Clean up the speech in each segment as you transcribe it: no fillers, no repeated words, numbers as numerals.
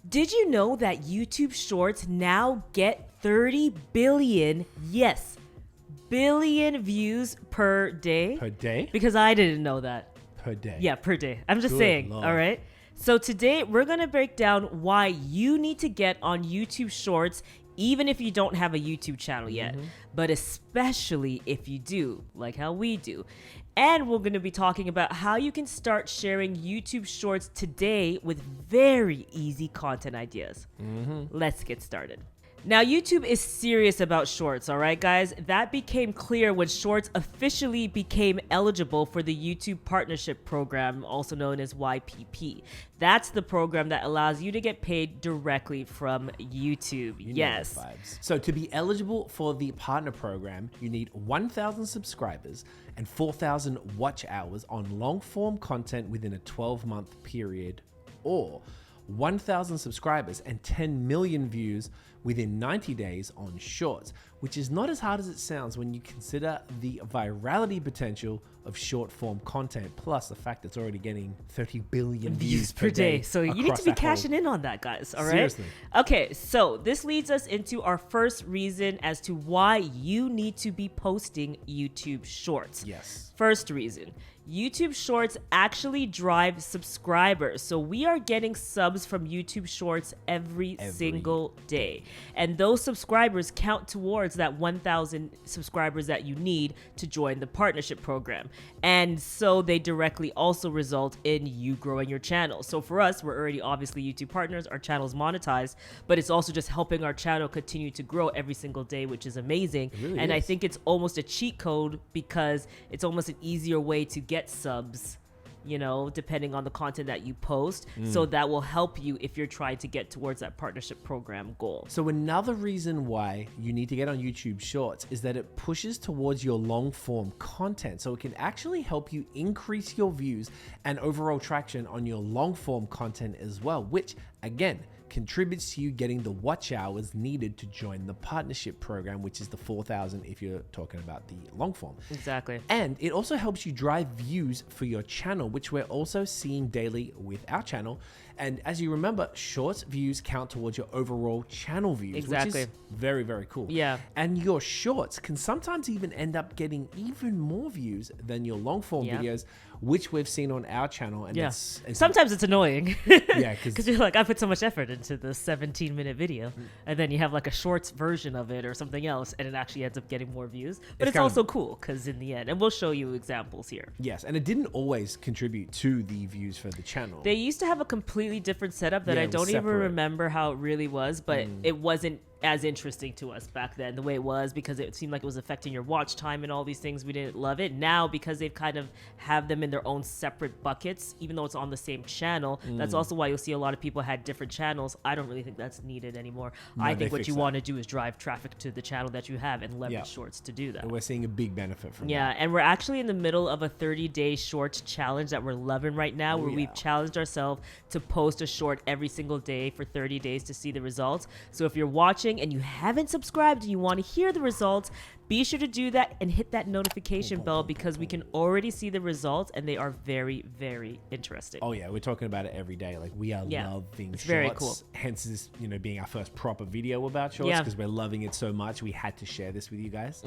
Did you know that YouTube Shorts now get 30 billion, yes, billion views per day? Per day? Because I didn't know that. Per day. Yeah, per day. I'm just Good saying, Lord. all right? So today we're going to break down why you need to get on YouTube Shorts even if you don't have a YouTube channel yet, but especially if you do, like how we do. And we're going to be talking about how you can start sharing YouTube Shorts today with very easy content ideas. Let's get started. Now, YouTube is serious about Shorts, all right, guys? That became clear when Shorts officially became eligible for the YouTube Partnership Program, also known as YPP. That's the program that allows you to get paid directly from YouTube. Yes. So to be eligible for the partner program, you need 1,000 subscribers and 4,000 watch hours on long form content within a 12-month period, or 1,000 subscribers and 10 million views within 90 days on Shorts, which is not as hard as it sounds when you consider the virality potential of short form content, plus the fact it's already getting 30 billion views per day. So you need to be cashing in on that, guys. All right. Seriously. Okay, so this leads us into our first reason as to why you need to be posting YouTube Shorts. Yes. First reason, YouTube Shorts actually drive subscribers. So we are getting subs from YouTube Shorts every single day. And those subscribers count towards that 1,000 subscribers that you need to join the partnership program. And so they directly also result in you growing your channel. So for us, we're already obviously YouTube partners, our channel's monetized, but it's also just helping our channel continue to grow every single day, which is amazing. It really and is. I think it's almost a cheat code because it's almost an easier way to get subs, you know, depending on the content that you post. So that will help you if you're trying to get towards that partnership program goal. So another reason why you need to get on YouTube Shorts is that it pushes towards your long form content. So it can actually help you increase your views and overall traction on your long form content as well, which again, contributes to you getting the watch hours needed to join the partnership program, which is the 4,000 if you're talking about the long form. Exactly. And it also helps you drive views for your channel, which we're also seeing daily with our channel. And as you remember, Shorts views count towards your overall channel views, Exactly. which is very, very cool. Yeah. And your Shorts can sometimes even end up getting even more views than your long form Yeah. videos, which we've seen on our channel. And Yeah. it's Sometimes it's annoying. Yeah, because you're like, I put so much effort into the 17-minute video, and then you have like a shorts version of it or something else, and it actually ends up getting more views. But it's also cool because in the end, and we'll show you examples here. Yes, and it didn't always contribute to the views for the channel. They used to have a completely different setup that Yeah, I it was don't even separate. remember how it really was, but it wasn't as interesting to us back then the way it was, because it seemed like it was affecting your watch time and all these things. We didn't love it. Now, because they've kind of have them in their own separate buckets, even though it's on the same channel, that's also why you'll see a lot of people had different channels. I don't really think that's needed anymore. I think what you want to do is drive traffic to the channel that you have and leverage Shorts to do that. And we're seeing a big benefit from Yeah, that. and we're actually in the middle of a 30-day short challenge that we're loving right now, where we've challenged ourselves to post a short every single day for 30 days to see the results. So if you're watching and you haven't subscribed and you want to hear the results, be sure to do that and hit that notification bell, because we can already see the results and they are very, very interesting. Oh yeah, we're talking about it every day. Like we are loving Shorts. Very cool. Hence this, being our first proper video about Shorts, because we're loving it so much. We had to share this with you guys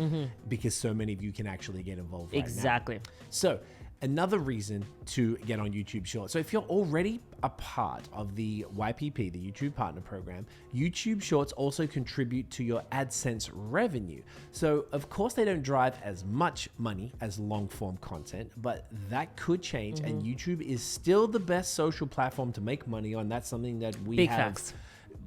because so many of you can actually get involved right now. Exactly. So another reason to get on YouTube Shorts. So if you're already a part of the YPP, the YouTube Partner Program, YouTube Shorts also contribute to your AdSense revenue. So of course they don't drive as much money as long form content, but that could change, and YouTube is still the best social platform to make money on. That's something that we Big have facts.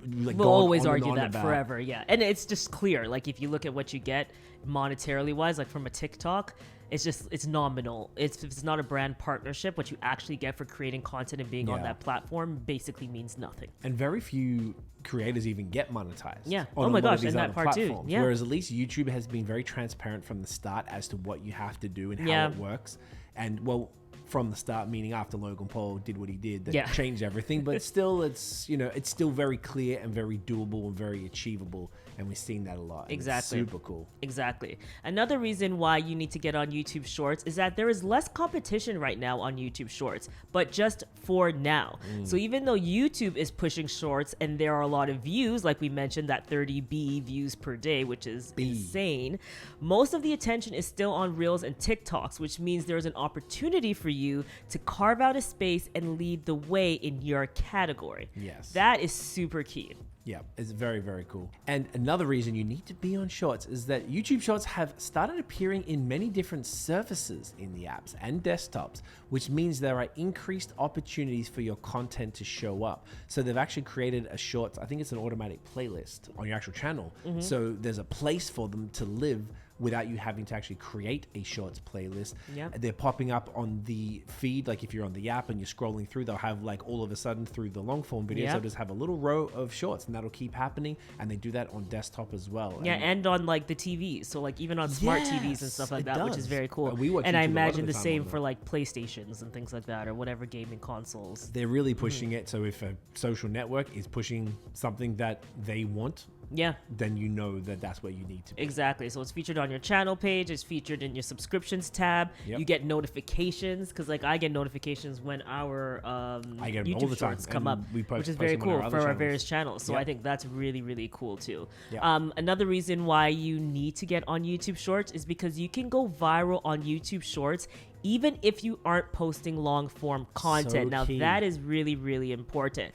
we'll always argue that forever. Yeah. And it's just clear. Like if you look at what you get monetarily wise, like from a TikTok, it's nominal. If it's not a brand partnership, what you actually get for creating content and being on that platform basically means nothing. And very few creators even get monetized. Yeah. On Oh my a lot of gosh, these and that other part too. platforms. Yeah. Whereas at least YouTube has been very transparent from the start as to what you have to do and how it works. And well, from the start, meaning after Logan Paul did what he did, that Yeah. changed everything. But still, it's, you know, it's still very clear and very doable and very achievable. And we've seen that a lot. And Exactly. It's super cool. Exactly. Another reason why you need to get on YouTube Shorts is that there is less competition right now on YouTube Shorts, but just for now. So even though YouTube is pushing Shorts and there are a lot of views, like we mentioned, that 30B views per day, which is insane, most of the attention is still on Reels and TikToks, which means there's an opportunity for you to carve out a space and lead the way in your category. Yes. That is super key. Yeah, it's very, very cool. And another reason you need to be on Shorts is that YouTube Shorts have started appearing in many different surfaces in the apps and desktops, which means there are increased opportunities for your content to show up. So they've actually created a Shorts, I think it's an automatic playlist on your actual channel. So there's a place for them to live without you having to actually create a Shorts playlist. Yep. They're popping up on the feed, like if you're on the app and you're scrolling through, they'll have like all of a sudden through the long form videos, Yep. they'll just have a little row of Shorts, and that'll keep happening. And they do that on desktop as well. Yeah, and on like the TVs, so like even on smart TVs and Yes, stuff like it that, which does. is very cool. We watch And I YouTube a lot of imagine the the time same on for that. like PlayStations and things like that, or whatever gaming consoles. They're really pushing it. So if a social network is pushing something that they want, Yeah, then you know that that's where you need to be. exactly. So it's featured on your channel page. It's featured in your subscriptions tab. Yep. You get notifications because like I get notifications when our I get 'em YouTube all the time, Shorts come and up, we post which is very them on our cool other for our channels. various channels. So I Yep. think that's really, really cool too. Yep. Another reason why you need to get on YouTube Shorts is because you can go viral on YouTube Shorts even if you aren't posting long form content. So Now key. that is really, really important.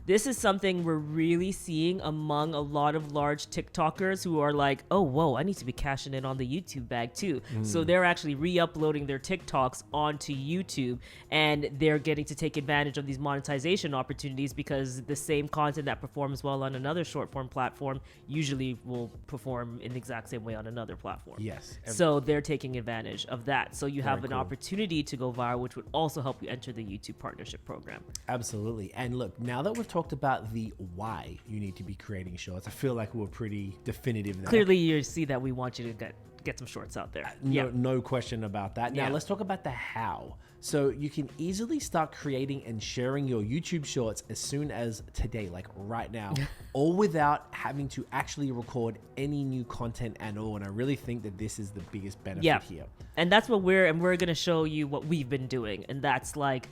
This is something we're really seeing among a lot of large TikTokers who are like, oh, whoa, I need to be cashing in on the YouTube bag too. So they're actually re-uploading their TikToks onto YouTube, and they're getting to take advantage of these monetization opportunities because the same content that performs well on another short form platform usually will perform in the exact same way on another platform. Yes. So they're taking advantage of that. So you have Very an cool. opportunity to go viral, which would also help you enter the YouTube partnership program. Absolutely. And look, now that we've talked about the why you need to be creating Shorts, I feel like we're pretty definitive there. Clearly, you see that we want you to get some shorts out there. No question about that. Now Yeah. let's talk about the how. So you can easily start creating and sharing your YouTube Shorts as soon as today, like right now, all without having to actually record any new content at all. And I really think that this is the biggest benefit Yeah. here. And that's what we're going to show you what we've been doing. And that's like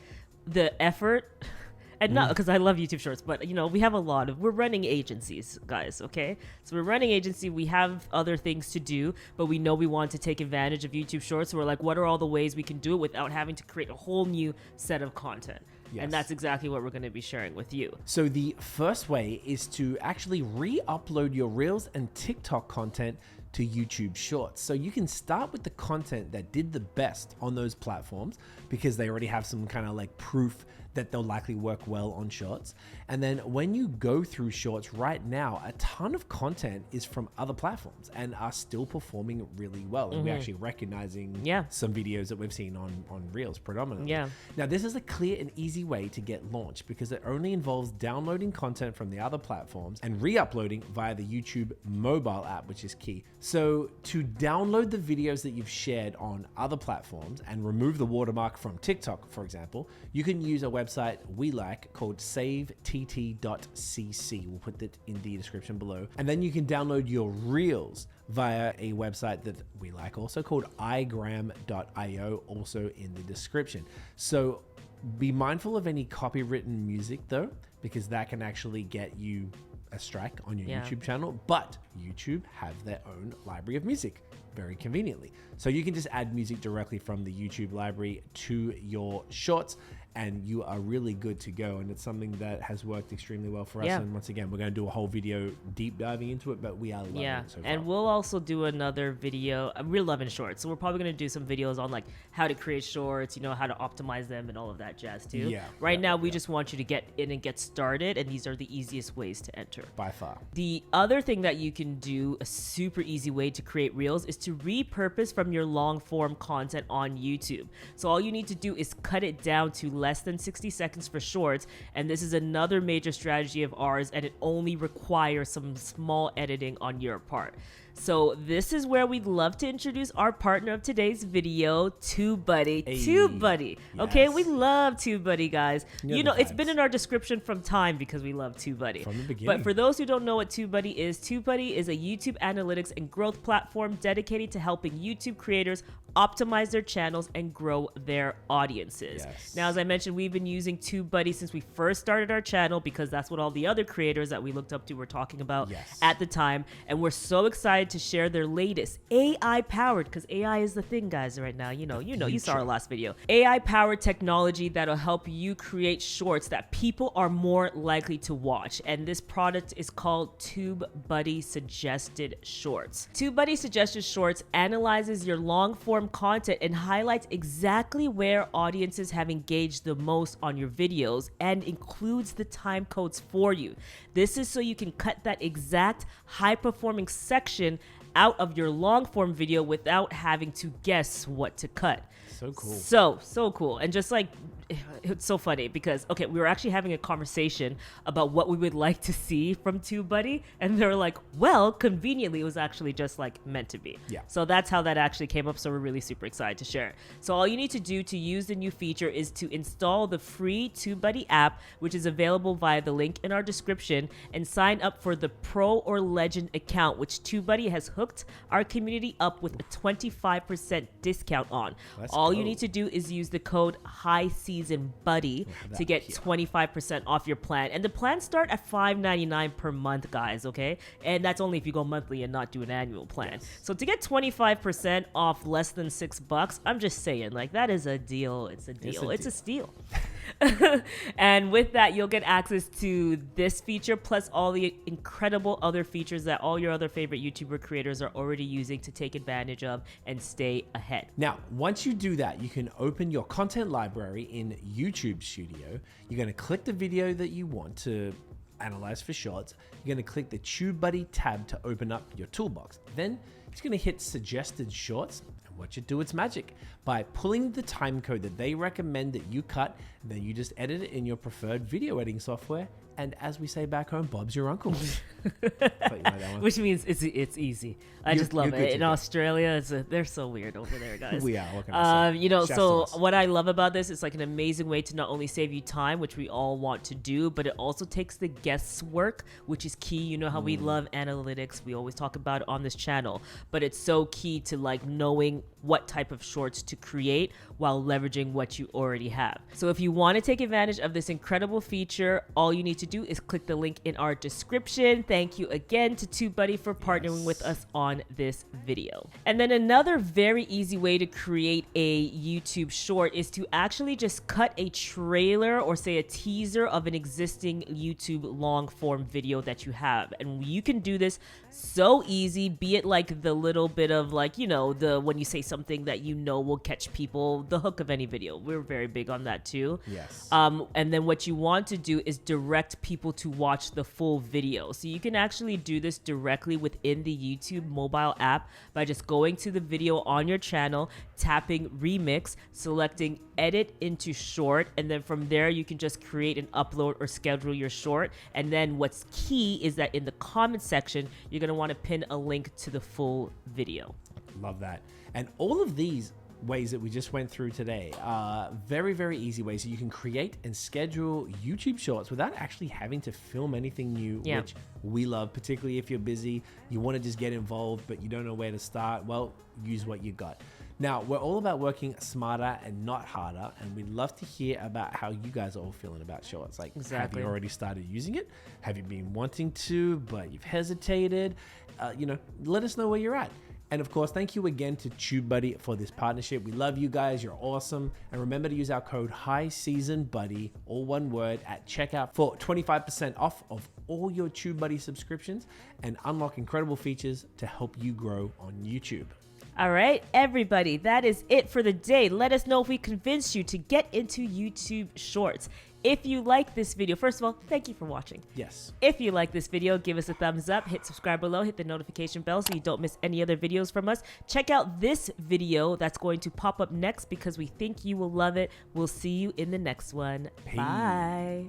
the effort. And not because I love YouTube Shorts, but you know, we're running agencies, guys, okay? So we're running agency, we have other things to do, but we know we want to take advantage of YouTube Shorts. So we're like, what are all the ways we can do it without having to create a whole new set of content? Yes. And that's exactly what we're going to be sharing with you. So the first way is to actually re-upload your Reels and TikTok content to YouTube Shorts. So you can start with the content that did the best on those platforms because they already have some kind of like proof that they'll likely work well on Shorts. And then when you go through Shorts right now, a ton of content is from other platforms and are still performing really well. And we're actually recognizing some videos that we've seen on Reels predominantly. Yeah. Now, this is a clear and easy way to get launched because it only involves downloading content from the other platforms and re-uploading via the YouTube mobile app, which is key. So to download the videos that you've shared on other platforms and remove the watermark from TikTok, for example, you can use a website we like called savettt.cc. We'll put that in the description below. And then you can download your Reels via a website that we like also called igram.io, also in the description. So be mindful of any copywritten music though, because that can actually get you a strike on your YouTube channel, but YouTube have their own library of music very conveniently. So you can just add music directly from the YouTube library to your Shorts and you are really good to go. And it's something that has worked extremely well for us. Yeah. And once again, we're going to do a whole video deep diving into it, but we are loving it so far. And we'll also do another video. We're loving shorts, so we're probably going to do some videos on like how to create shorts, you know, how to optimize them and all of that jazz too. Yeah. Right now, we just want you to get in and get started, and these are the easiest ways to enter. By far. The other thing that you can do, a super easy way to create reels, is to repurpose from your long form content on YouTube. So all you need to do is cut it down to less than 60 seconds for shorts. And this is another major strategy of ours, and it only requires some small editing on your part. So this is where we'd love to introduce our partner of today's video, TubeBuddy. Hey. TubeBuddy. Okay, Yes. we love TubeBuddy, guys. You know You know, the it's been vibes. in our description from time because we love TubeBuddy. From the beginning. But for those who don't know what TubeBuddy is a YouTube analytics and growth platform dedicated to helping YouTube creators optimize their channels and grow their audiences. Yes. Now, as I mentioned, we've been using TubeBuddy since we first started our channel because that's what all the other creators that we looked up to were talking about Yes. at the time. And we're so excited to share their latest AI-powered, because AI is the thing, guys, right now. You saw our last video. AI-powered technology that'll help you create shorts that people are more likely to watch. And this product is called TubeBuddy Suggested Shorts. TubeBuddy Suggested Shorts analyzes your long-form content and highlights exactly where audiences have engaged the most on your videos and includes the time codes for you. This is so you can cut that exact high-performing section out of your long-form video without having to guess what to cut. So cool. So cool. And just like, it's so funny because, okay, we were actually having a conversation about what we would like to see from TubeBuddy, and they were like, well, conveniently, it was actually just like meant to be. Yeah. So that's how that actually came up. So we're really super excited to share it. So all you need to do to use the new feature is to install the free TubeBuddy app, which is available via the link in our description, and sign up for the Pro or Legend account, which TubeBuddy has hooked our community up with a 25% discount on. All you need to do is use the code HighSeasonBuddy to get 25% off your plan. And the plans start at $5.99 per month, guys, okay? And that's only if you go monthly and not do an annual plan. So to get 25% off less than $6, I'm just saying, like, that is a deal. It's a deal. It's a steal. And with that, you'll get access to this feature plus all the incredible other features that all your other favorite YouTuber creators are already using to take advantage of and stay ahead. Now, once you do that, you can open your content library in YouTube Studio. You're going to click the video that you want to analyze for shorts. You're going to click the TubeBuddy tab to open up your toolbox. Then it's going to hit Suggested Shorts. Watch it do its magic by pulling the time code that they recommend that you cut. Then you just edit it in your preferred video editing software. And as we say back home, Bob's your uncle. Which means it's easy. I just love it. In Australia, they're so weird over there, guys. We are. What can I say? So what I love about this, it's like an amazing way to not only save you time, which we all want to do, but it also takes the guesswork, which is key. You know how we love analytics. We always talk about it on this channel, but it's so key to like knowing what type of shorts to create while leveraging what you already have. So if you want to take advantage of this incredible feature, all you need to do is click the link in our description. Thank you again to TubeBuddy for partnering with us on this video. And then another very easy way to create a YouTube short is to actually just cut a trailer or say a teaser of an existing YouTube long form video that you have. And you can do this so easy, be it like the little bit of like, you know, when you say something that you know will catch people, the hook of any video. We're very big on that too. Yes. And then what you want to do is direct people to watch the full video. So you can actually do this directly within the YouTube mobile app by just going to the video on your channel, tapping remix, selecting edit into short, and then from there you can just create and upload or schedule your short. And then what's key is that in the comment section, you're going to want to pin a link to the full video. Love that. And all of these ways that we just went through today are very, very easy ways that you can create and schedule YouTube shorts without actually having to film anything new, which we love, particularly if you're busy, you want to just get involved, but you don't know where to start. Well, use what you got. Now, we're all about working smarter and not harder, and we'd love to hear about how you guys are all feeling about shorts. Like, have you already started using it? Have you been wanting to, but you've hesitated? Let us know where you're at. And of course, thank you again to TubeBuddy for this partnership. We love you guys. You're awesome. And remember to use our code HighSeasonBuddy, all one word, at checkout for 25% off of all your TubeBuddy subscriptions and unlock incredible features to help you grow on YouTube. All right, everybody, that is it for the day. Let us know if we convinced you to get into YouTube Shorts. If you like this video, first of all, thank you for watching. Yes. If you like this video, give us a thumbs up, hit subscribe below, hit the notification bell so you don't miss any other videos from us. Check out this video that's going to pop up next because we think you will love it. We'll see you in the next one. Peace. Bye.